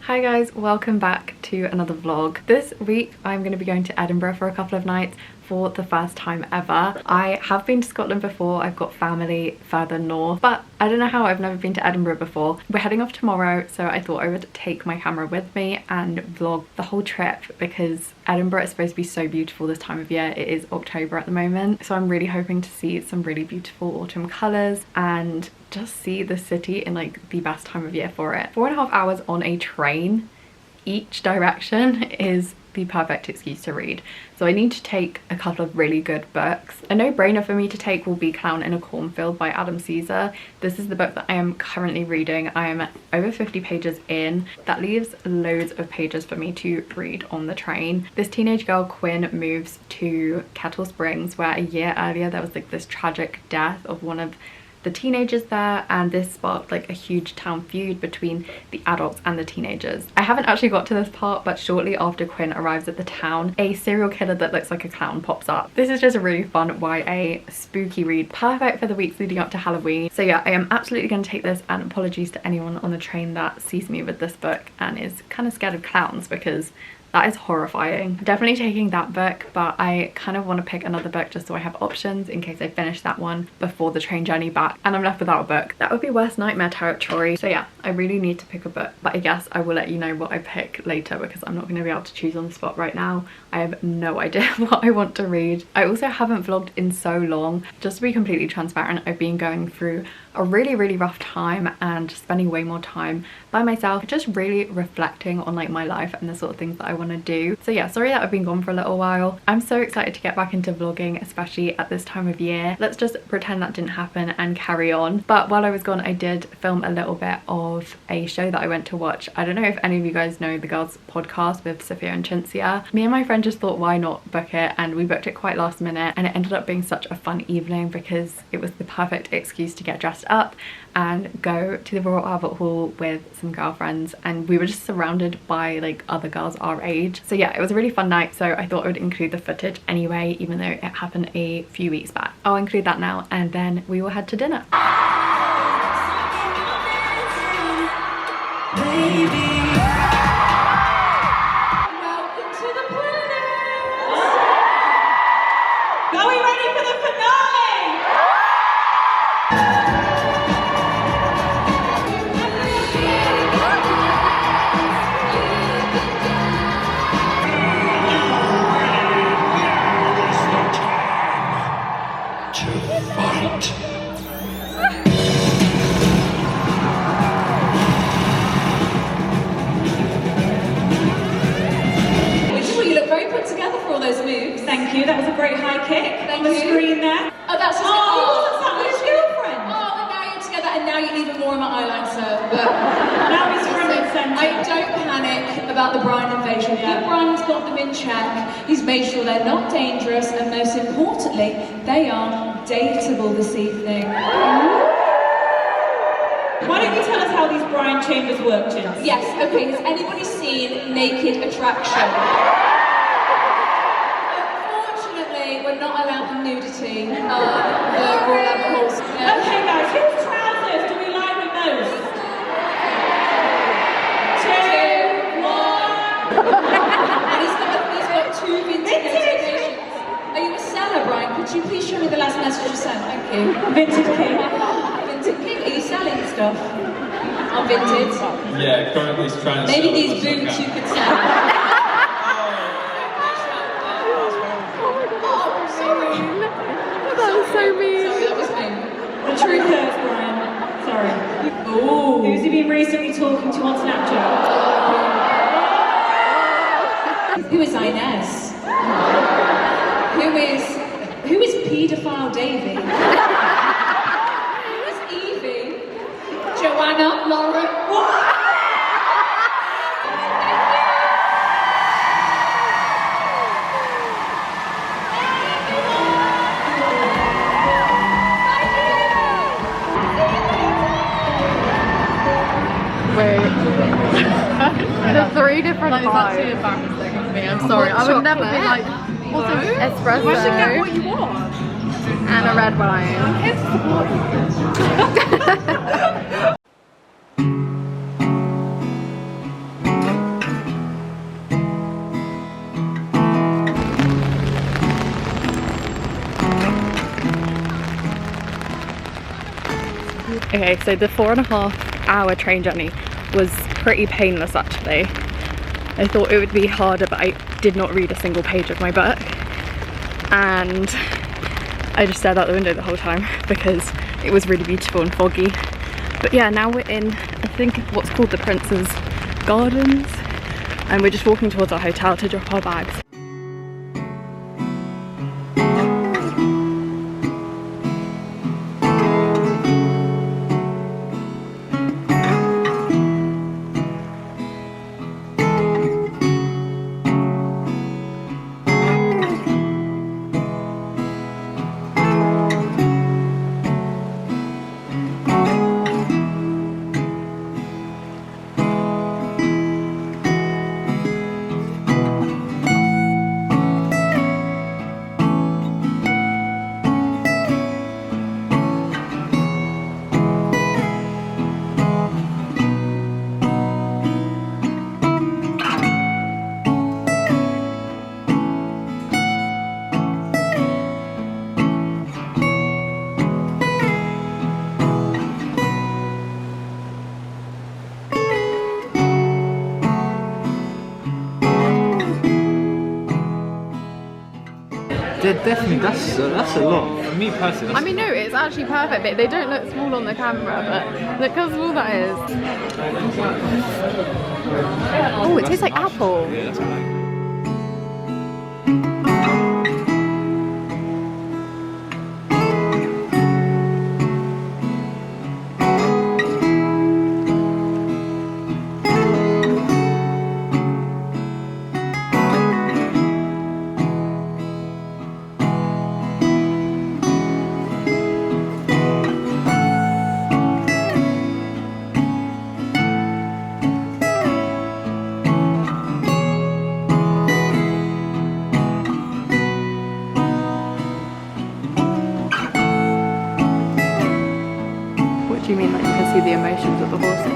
Hi guys, welcome back to another vlog. This week I'm going to be going to Edinburgh for a couple of nights for the first time ever. I have been to Scotland before, I've got family further north, but I don't know how I've never been to Edinburgh before. We're heading off tomorrow, so I thought I would take my camera with me and vlog the whole trip because Edinburgh is supposed to be so beautiful this time of year. It is October at the moment, so I'm really hoping to see some really beautiful autumn colours and just see the city in like the best time of year for it. 4.5 hours on a train each direction is the perfect excuse to read. So I need to take a couple of really good books. A no-brainer for me to take will be Clown in a Cornfield by Adam Caesar. This is the book that I am currently reading. I am over 50 pages in. That leaves loads of pages for me to read on the train. This teenage girl Quinn moves to Kettle Springs, where a year earlier there was like this tragic death of one of the teenagers there, and this sparked like a huge town feud between the adults and the teenagers. I haven't actually got to this part, but shortly after Quinn arrives at the town, a serial killer that looks like a clown pops up. This is just a really fun YA spooky read, perfect for the weeks leading up to Halloween. So yeah, I am absolutely going to take this, and apologies to anyone on the train that sees me with this book and is kind of scared of clowns because that is horrifying. Definitely taking that book, but I kind of want to pick another book just so I have options in case I finish that one before the train journey back and I'm left without a book. That would be worst nightmare territory. So yeah, I really need to pick a book, but I guess I will let you know what I pick later because I'm not going to be able to choose on the spot right now. I have no idea what I want to read. I also haven't vlogged in so long. Just to be completely transparent, I've been going through a really rough time and spending way more time by myself, just really reflecting on like my life and the sort of things that I want to do. So yeah, sorry that I've been gone for a little while. I'm so excited to get back into vlogging, especially at this time of year. Let's just pretend that didn't happen and carry on. But while I was gone, I did film a little bit of a show that I went to watch. I don't know if any of you guys know the Girls Podcast with Sophia and Cinzia. Me and my friend just thought why not book it, and we booked it quite last minute, and it ended up being such a fun evening because it was the perfect excuse to get dressed up and go to the Royal Albert Hall with some girlfriends, and we were just surrounded by like other girls our age. So yeah, it was a really fun night, so I thought I would include the footage anyway, even though it happened a few weeks back. I'll include that now, and then we will head to dinner. Baby. That was a great high kick on the screen there. Oh, that's just his girlfriend. Oh, and now you're together, and now you need even more of my eyeliner. But now he's front and centre. I don't panic about the Brian invasion. Yeah. Brian's got them in check. He's made sure they're not dangerous, and most importantly, they are dateable this evening. Why don't you tell us how these Brian chambers work, Jess? Yes. Okay. Has anybody seen Naked Attraction? We're not allowed the nudity on the Royal Albert Hall. Okay guys, whose trousers do we like the most? 2, 1. And he's got 2 vintage notifications. Are you a seller, Brian? Could you please show me the last message you sent? Thank you. Vintage King. Vintage King, are you selling stuff on Vintage? Yeah, currently he's trying to maybe sell these boots you could sell. So mean. Sorry, that was me. The truth hurts, Brian. Sorry. Oh. Who's he been recently talking to on Snapchat? Who is Inez? Who is paedophile Davy? Who is Evie? Joanna? Lauren? What? There's 3 different vibes. Too embarrassing for me. I'm sorry. I would never be like, espresso. You should get what you want. And a red wine. Okay, so the 4.5-hour train journey was pretty painless actually. I thought it would be harder, but I did not read a single page of my book. And I just stared out the window the whole time because it was really beautiful and foggy. But yeah, now we're in, I think, what's called the Prince's Gardens. And we're just walking towards our hotel to drop our bags. Definitely, that's a lot. For me personally, I mean, no, it's actually perfect. They don't look small on the camera, but look how small that is. Oh, it tastes like apple. yeah, that's what I like. Do you mean like you can see the emotions of the horses?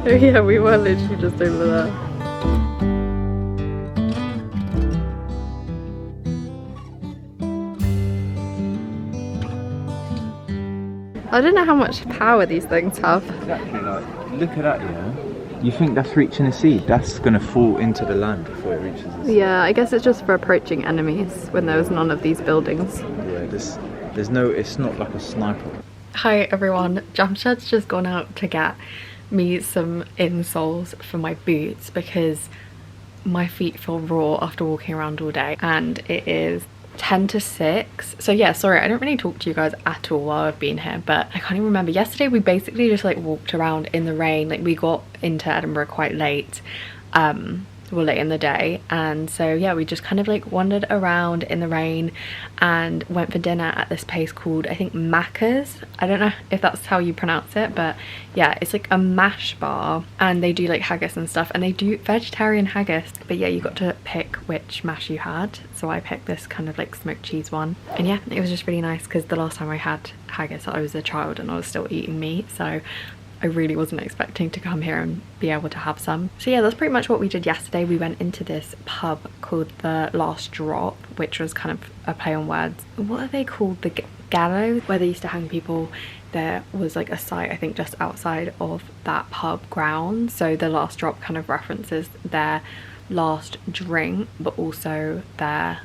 Oh yeah, we were literally just over there. I don't know how much power these things have. Exactly, like, look at that, yeah? You think that's reaching the sea? That's gonna fall into the land before it reaches the sea. Yeah, I guess it's just for approaching enemies when there was none of these buildings. Yeah, there's no, it's not like a sniper. Hi everyone, Jamshed's just gone out to get me some insoles for my boots because my feet feel raw after walking around all day, and it is 10 to 6. So yeah, sorry, I don't really talk to you guys at all while I've been here, but I can't even remember. Yesterday we basically just like walked around in the rain. Like we got into Edinburgh quite late, well, late in the day. And so yeah, we just kind of like wandered around in the rain and went for dinner at this place called, I think, Macca's. I don't know if that's how you pronounce it, but yeah, it's like a mash bar and they do like haggis and stuff, and they do vegetarian haggis. But yeah, you got to pick which mash you had, so I picked this kind of like smoked cheese one. And yeah, it was just really nice because the last time I had haggis I was a child and I was still eating meat, so I really wasn't expecting to come here and be able to have some. So yeah, that's pretty much what we did yesterday. We went into this pub called the Last Drop, which was kind of a play on words. What are they called? The gallows, where they used to hang people. There was like a site, I think, just outside of that pub ground. So the Last Drop kind of references their last drink, but also their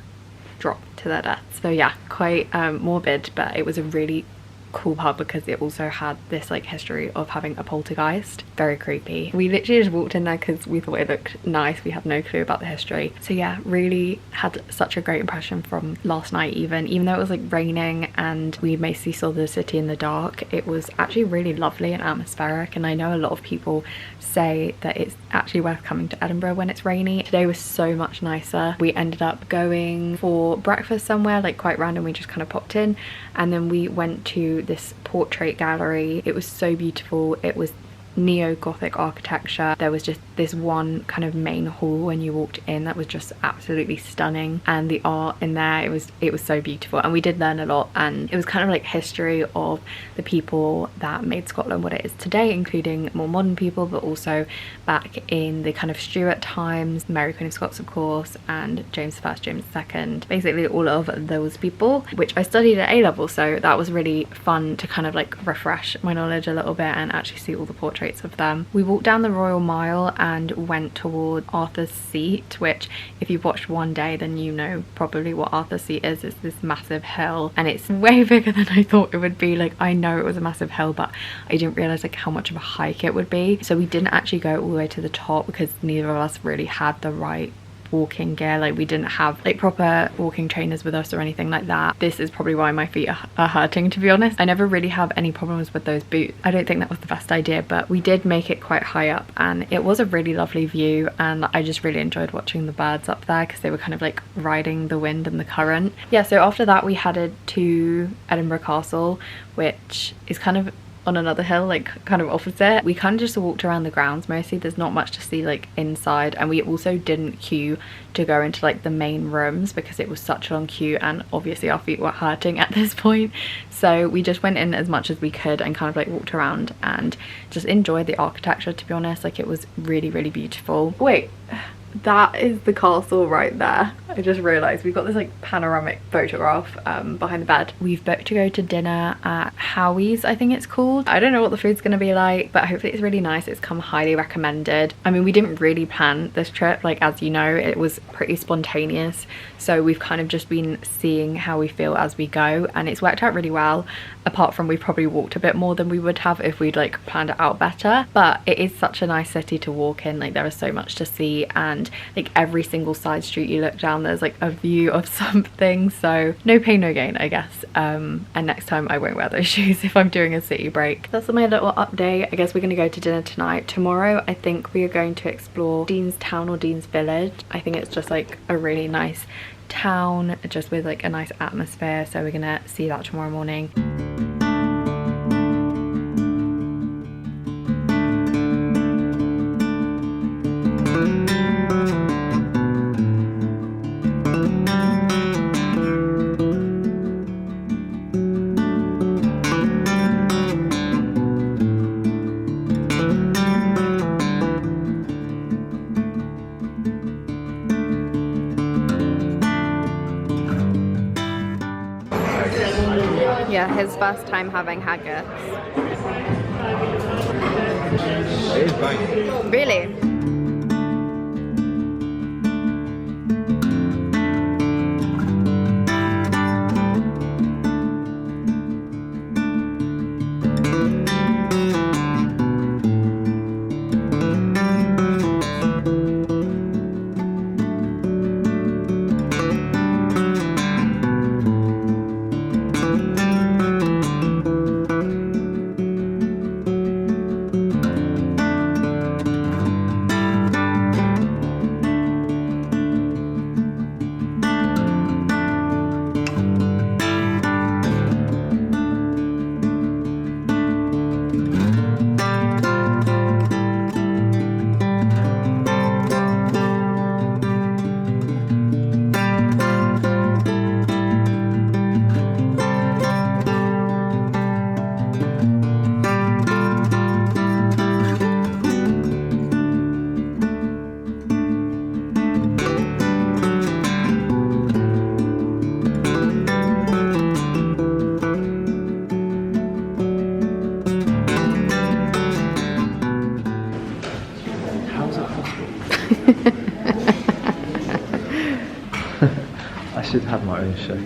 drop to their death. So yeah, quite morbid, but it was a really cool pub because it also had this like history of having a poltergeist. Very creepy. We literally just walked in there because we thought it looked nice. We had no clue about the history. So yeah, really had such a great impression from last night. Even though it was like raining and we mostly saw the city in the dark, it was actually really lovely and atmospheric. And I know a lot of people say that it's actually worth coming to Edinburgh when it's rainy. Today was so much nicer. We ended up going for breakfast somewhere like quite random. We just kind of popped in, and then we went to this portrait gallery. It was so beautiful. It was neo-Gothic architecture. There was just this one kind of main hall when you walked in that was just absolutely stunning, and the art in there, it was so beautiful. And we did learn a lot, and it was kind of like history of the people that made Scotland what it is today, including more modern people, but also back in the kind of Stuart times, Mary Queen of Scots of course, and James I, James II, basically all of those people, which I studied at A-level, so that was really fun to kind of like refresh my knowledge a little bit and actually see all the portraits of them. We walked down the Royal Mile and went toward Arthur's Seat, which if you've watched One Day then you know probably what Arthur's Seat is. It's this massive hill and it's way bigger than I thought it would be. Like, I know it was a massive hill, but I didn't realize like how much of a hike it would be. So we didn't actually go all the way to the top because neither of us really had the right walking gear. Like, we didn't have like proper walking trainers with us or anything like that. This is probably why my feet are hurting, to be honest. I never really have any problems with those boots. I don't think that was the best idea, but we did make it quite high up and it was a really lovely view, and I just really enjoyed watching the birds up there because they were kind of like riding the wind and the current. Yeah, so after that we headed to Edinburgh Castle, which is kind of on another hill, like kind of opposite. We kind of just walked around the grounds mostly. There's not much to see like inside, and we also didn't queue to go into like the main rooms because it was such a long queue and obviously our feet were hurting at this point. So we just went in as much as we could and kind of like walked around and just enjoyed the architecture, to be honest. Like, it was really, really beautiful. Wait, that is the castle right there. I just realized we've got this like panoramic photograph behind the bed. We've booked to go to dinner at Howie's, I think it's called. I don't know what the food's gonna be like, but hopefully it's really nice. It's come highly recommended. I mean, we didn't really plan this trip, like, as you know, it was pretty spontaneous, so we've kind of just been seeing how we feel as we go, and it's worked out really well, apart from we probably walked a bit more than we would have if we'd like planned it out better. But it is such a nice city to walk in. Like, there is so much to see, and like every single side street you look down there's like a view of something, so no pain no gain, I guess. And next time I won't wear those shoes if I'm doing a city break. That's my little update. I guess we're gonna go to dinner tonight. Tomorrow I think we are going to explore Dean's Town or Dean's Village. I think it's just like a really nice town just with like a nice atmosphere, so we're gonna see that tomorrow morning. Yeah, his first time having haggis. It is banging. Really? should have my own show.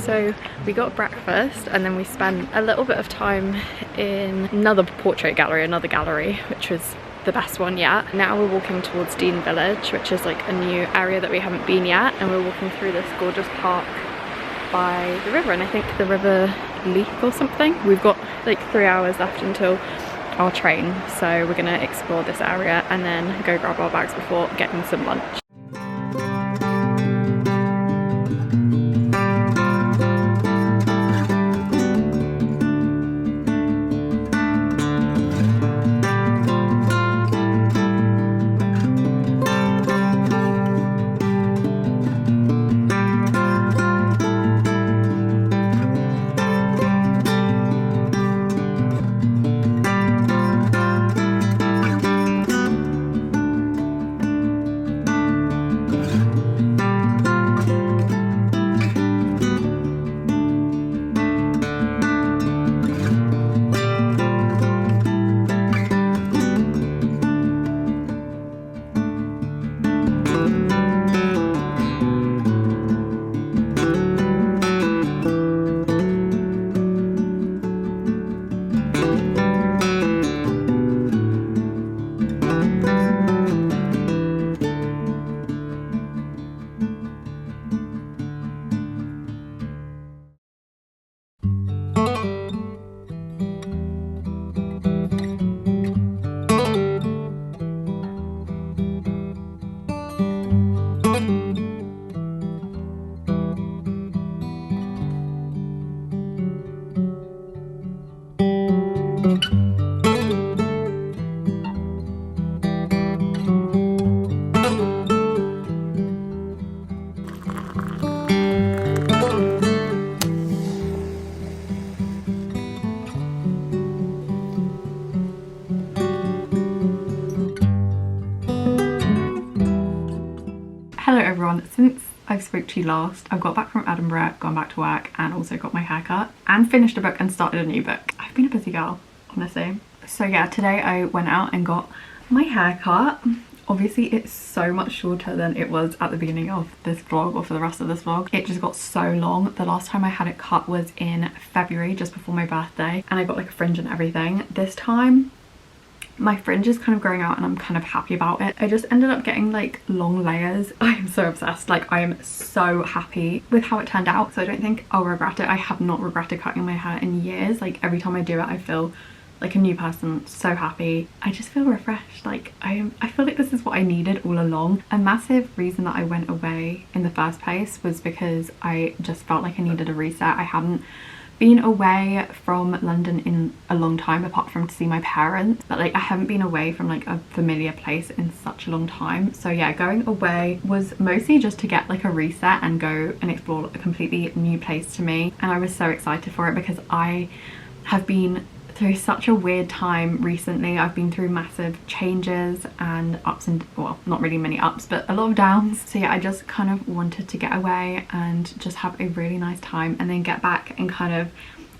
So we got breakfast and then we spent a little bit of time in another portrait gallery, another gallery, which was the best one yet. Now we're walking towards Dean Village, which is like a new area that we haven't been yet, and we're walking through this gorgeous park by the river, and I think the River Leak or something. We've got like 3 hours left until our train, so we're gonna explore this area and then go grab our bags before getting some lunch. Hello everyone, since I spoke to you last, I've got back from Edinburgh, gone back to work, and also got my hair cut and finished a book and started a new book. I've been a busy girl, honestly. So yeah, today I went out and got my hair cut. Obviously it's so much shorter than it was at the beginning of this vlog, or for the rest of this vlog. It just got so long. The last time I had it cut was in February, just before my birthday, and I got like a fringe and everything. This time my fringe is kind of growing out and I'm kind of happy about it. I just ended up getting like long layers. I am so obsessed. Like, I am so happy with how it turned out, so I don't think I'll regret it. I have not regretted cutting my hair in years. Like, every time I do it I feel like a new person. So happy. I just feel refreshed. Like, I feel like this is what I needed all along. A massive reason that I went away in the first place was because I just felt like I needed a reset. I hadn't been away from London in a long time, apart from to see my parents, but like I haven't been away from like a familiar place in such a long time. So yeah, going away was mostly just to get like a reset and go and explore a completely new place to me, and I was so excited for it because I have been through such a weird time recently. I've been through massive changes and ups and, well, not really many ups, but a lot of downs. So yeah, I just kind of wanted to get away and just have a really nice time and then get back and kind of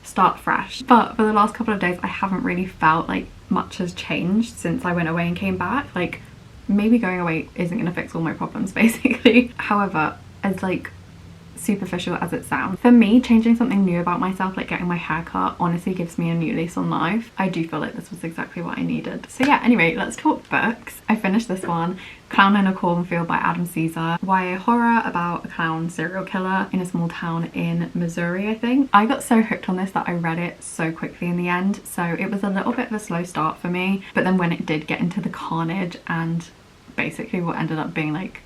start fresh. But for the last couple of days I haven't really felt like much has changed since I went away and came back. Like, maybe going away isn't going to fix all my problems basically. However, as like superficial as it sounds, for me, changing something new about myself, like getting my hair cut, honestly gives me a new lease on life. I do feel like this was exactly what I needed. So yeah, anyway, let's talk books. I finished this one, Clown in a Cornfield by Adam Caesar. YA horror about a clown serial killer in a small town in Missouri, I think. I got so hooked on this that I read it so quickly in the end, so it was a little bit of a slow start for me, but then when it did get into the carnage and basically what ended up being like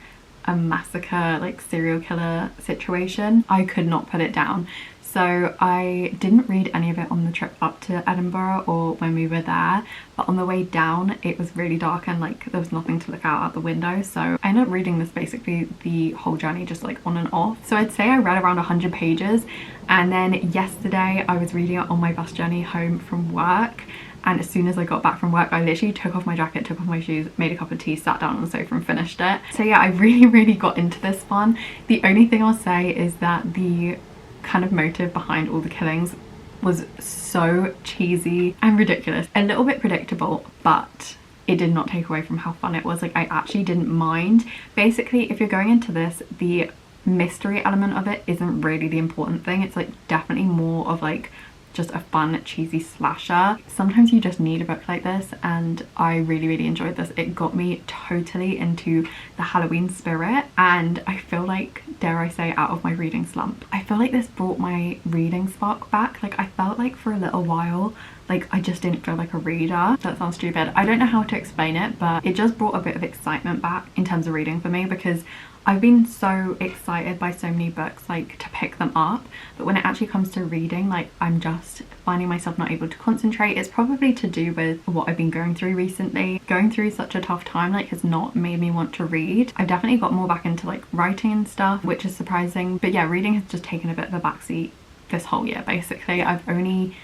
a massacre, like serial killer situation, I could not put it down. So I didn't read any of it on the trip up to Edinburgh or when we were there, but on the way down it was really dark and like there was nothing to look out the window, so I ended up reading this basically the whole journey, just like on and off. So I'd say I read around 100 pages, and then yesterday I was reading it on my bus journey home from work. And as soon as I got back from work, I literally took off my jacket, took off my shoes, made a cup of tea, sat down on the sofa and finished it. So yeah, I really got into this one. The only thing I'll say is that the kind of motive behind all the killings was so cheesy and ridiculous. A little bit predictable, but it did not take away from how fun it was. Like, I actually didn't mind. Basically, if you're going into this, the mystery element of it isn't really the important thing. It's like definitely more of like just a fun cheesy slasher. Sometimes you just need a book like this, and I really enjoyed this. It got me totally into the Halloween spirit, and I feel like, dare I say, out of my reading slump. I feel like this brought my reading spark back. Like, I felt like for a little while like I just didn't feel like a reader. That sounds stupid. I don't know how to explain it, but it just brought a bit of excitement back in terms of reading for me, because I've been so excited by so many books like to pick them up, but when it actually comes to reading, like I'm just finding myself not able to concentrate. It's probably to do with what I've been going through recently. Going through such a tough time like has not made me want to read. I've definitely got more back into like writing and stuff, which is surprising, but yeah, reading has just taken a bit of a backseat this whole year basically. I've only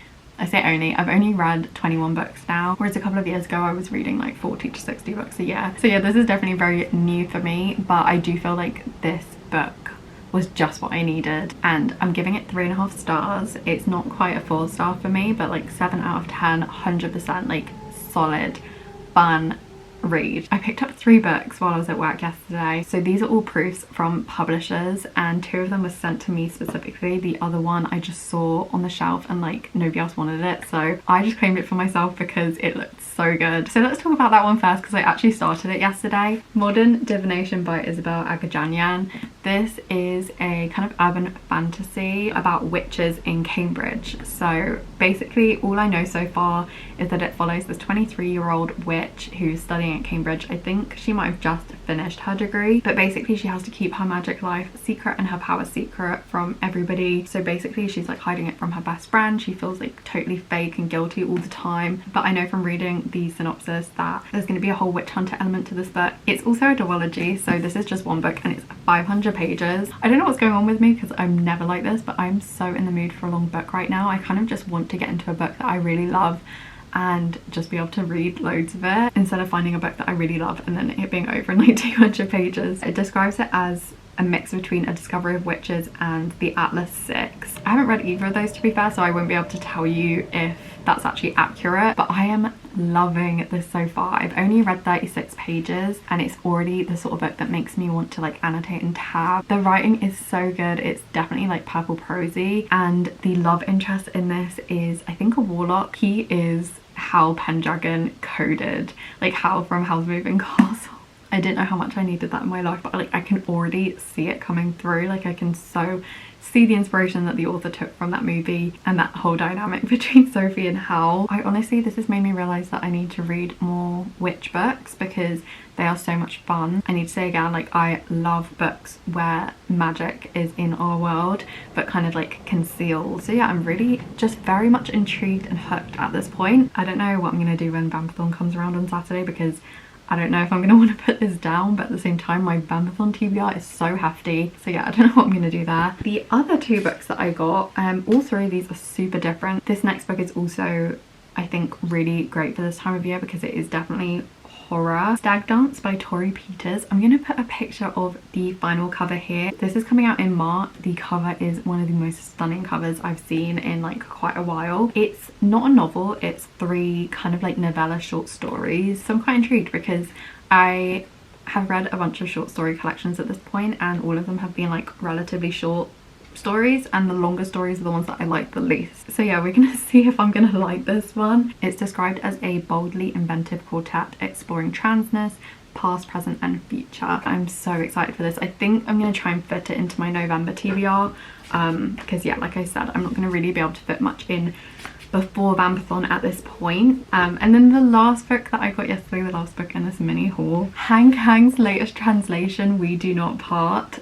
read 21 books now, whereas a couple of years ago I was reading like 40 to 60 books a year. So yeah, this is definitely very new for me, but I do feel like this book was just what I needed, and I'm giving it 3.5 stars. It's not quite a 4-star for me, but like 7 out of 10, 100% like solid, fun read. I picked up 3 books while I was at work yesterday. So these are all proofs from publishers, and 2 of them were sent to me specifically. The other one I just saw on the shelf and like nobody else wanted it, so I just claimed it for myself because it looked so good. So let's talk about that one first, because I actually started it yesterday. Modern Divination by Isabel Agajanyan. This is a kind of urban fantasy about witches in Cambridge. So basically all I know so far is that it follows this 23-year-old witch who's studying at Cambridge. I think she might have just finished her degree, but basically she has to keep her magic life secret and her power secret from everybody. So basically she's like hiding it from her best friend. She feels like totally fake and guilty all the time, but I know from reading the synopsis that there's going to be a whole witch hunter element to this book. It's also a duology, so this is just one book and it's 500 pages. I don't know what's going on with me because I'm never like this, but I'm so in the mood for a long book right now. I kind of just want to get into a book that I really love and just be able to read loads of it, instead of finding a book that I really love and then it being over in like 200 pages. It describes it as a mix between A Discovery of Witches and The Atlas 6. I haven't read either of those, to be fair, so I won't be able to tell you if that's actually accurate, but I am loving this so far. I've only read 36 pages and it's already the sort of book that makes me want to like annotate and tab. The writing is so good. It's definitely like purple prosy, and the love interest in this is, I think, a warlock. He is Hal Pendragon coded, like Hal from Howl's Moving Castle. I didn't know how much I needed that in my life, but like I can already see it coming through. Like I can so see the inspiration that the author took from that movie and that whole dynamic between Sophie and Hal. I honestly, this has made me realise that I need to read more witch books because they are so much fun. I need to say again, like I love books where magic is in our world but kind of like concealed. So yeah, I'm really just very much intrigued and hooked at this point. I don't know what I'm going to do when Vampathon comes around on Saturday, because I don't know if I'm going to want to put this down, but at the same time my Vampathon TBR is so hefty, so yeah, I don't know what I'm going to do there. The other 2 books that I got, all 3 of these are super different. This next book is also, I think, really great for this time of year because it is definitely horror. Stag Dance by Tori Peters. I'm going to put a picture of the final cover here. This is coming out in March. The cover is one of the most stunning covers I've seen in like quite a while. It's not a novel, it's 3 kind of like novella short stories, so I'm quite intrigued because I have read a bunch of short story collections at this point and all of them have been like relatively short stories, and the longer stories are the ones that I like the least. So yeah, we're gonna see if I'm gonna like this one. It's described as a boldly inventive quartet exploring transness, past, present and future. I'm so excited for this. I think I'm gonna try and fit it into my November TBR because yeah, like I said, I'm not gonna really be able to fit much in before Vampathon at this point. And then the last book that I got yesterday, the last book in this mini haul, Hank Hang's latest translation, We Do Not Part.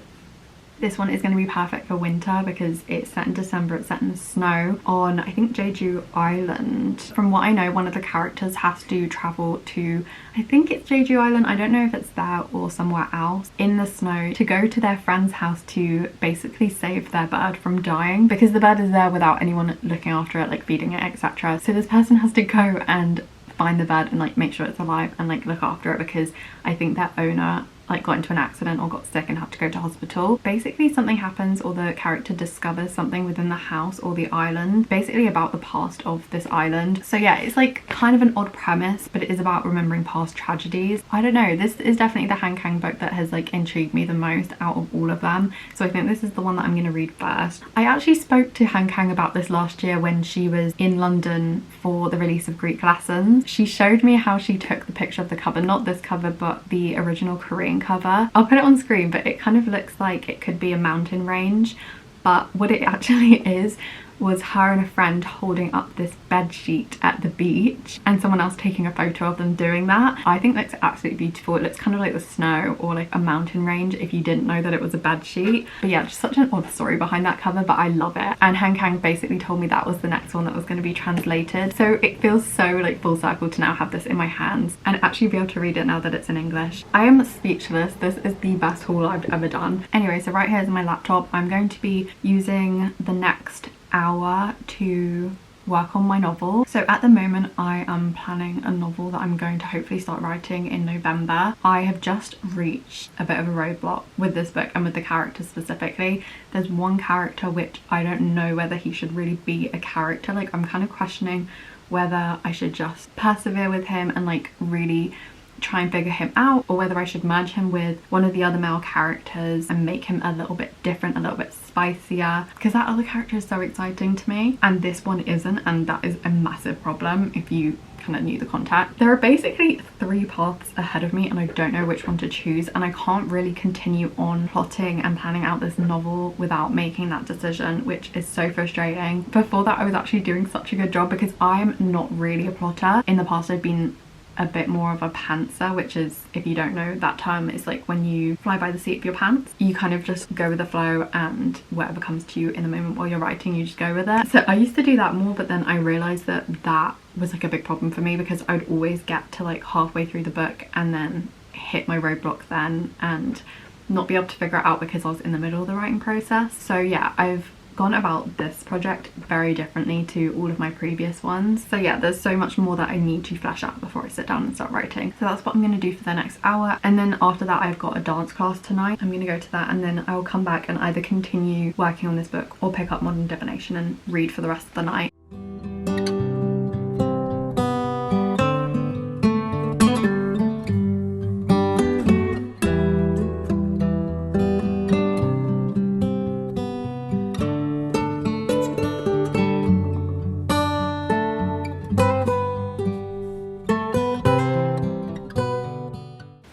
This one is going to be perfect for winter because it's set in December. It's set in the snow on, I think, Jeju Island. From what I know, one of the characters has to travel to, I think it's Jeju Island, I don't know if it's there or somewhere else, in the snow to go to their friend's house to basically save their bird from dying, because the bird is there without anyone looking after it, like feeding it, etc. So this person has to go and find the bird and like make sure it's alive and like look after it, because I think their owner like got into an accident or got sick and had to go to hospital. Basically something happens, or the character discovers something within the house or the island, basically about the past of this island. So yeah, it's like kind of an odd premise, but it is about remembering past tragedies. I don't know, this is definitely the Han Kang book that has like intrigued me the most out of all of them, so I think this is the one that I'm going to read first. I actually spoke to Han Kang about this last year when she was in London for the release of Greek lessons. She showed me how she took the picture of the cover, not this cover but the original Korean cover. I'll put it on screen, but it kind of looks like it could be a mountain range, but what it actually is was her and a friend holding up this bed sheet at the beach and someone else taking a photo of them doing that. I think that's absolutely beautiful. It looks kind of like the snow or like a mountain range if you didn't know that it was a bed sheet. But yeah, just such an odd story behind that cover, but I love it. And Han Kang basically told me that was the next one that was going to be translated, so it feels so like full circle to now have this in my hands and actually be able to read it now that it's in English. I am speechless. This is the best haul I've ever done. Anyway, so right here is my laptop. I'm going to be using the next hour to work on my novel. So at the moment I am planning a novel that I'm going to hopefully start writing in November. I have just reached a bit of a roadblock with this book and with the characters specifically. There's one character which I don't know whether he should really be a character. Like, I'm kind of questioning whether I should just persevere with him and like really try and figure him out, or whether I should merge him with one of the other male characters and make him a little bit different, a little bit spicier, because that other character is so exciting to me and this one isn't, and that is a massive problem if you kind of knew the context. There are basically 3 paths ahead of me and I don't know which one to choose, and I can't really continue on plotting and planning out this novel without making that decision, which is so frustrating. Before that I was actually doing such a good job because I'm not really a plotter. In the past I've been a bit more of a pantser, which is, if you don't know that term, is like when you fly by the seat of your pants. You kind of just go with the flow and whatever comes to you in the moment while you're writing, you just go with it. So I used to do that more, but then I realized that that was like a big problem for me because I'd always get to like halfway through the book and then hit my roadblock then and not be able to figure it out because I was in the middle of the writing process. So yeah, I've gone about this project very differently to all of my previous ones. So yeah, there's so much more that I need to flesh out before I sit down and start writing. So that's what I'm going to do for the next hour, and then after that I've got a dance class tonight. I'm going to go to that and then I will come back and either continue working on this book or pick up Modern Divination and read for the rest of the night.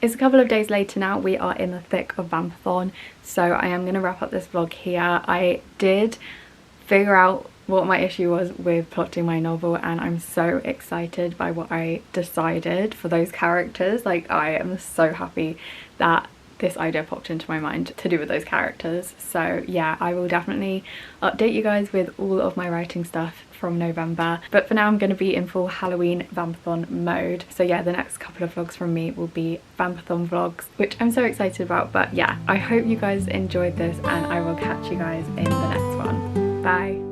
It's a couple of days later now. We are in the thick of Vampathon, so I am going to wrap up this vlog here. I did figure out what my issue was with plotting my novel and I'm so excited by what I decided for those characters. Like, I am so happy that this idea popped into my mind to do with those characters. So yeah, I will definitely update you guys with all of my writing stuff from November, but for now I'm going to be in full Halloween Vampathon mode. So yeah, the next couple of vlogs from me will be Vampathon vlogs, which I'm so excited about. But yeah, I hope you guys enjoyed this and I will catch you guys in the next one. Bye.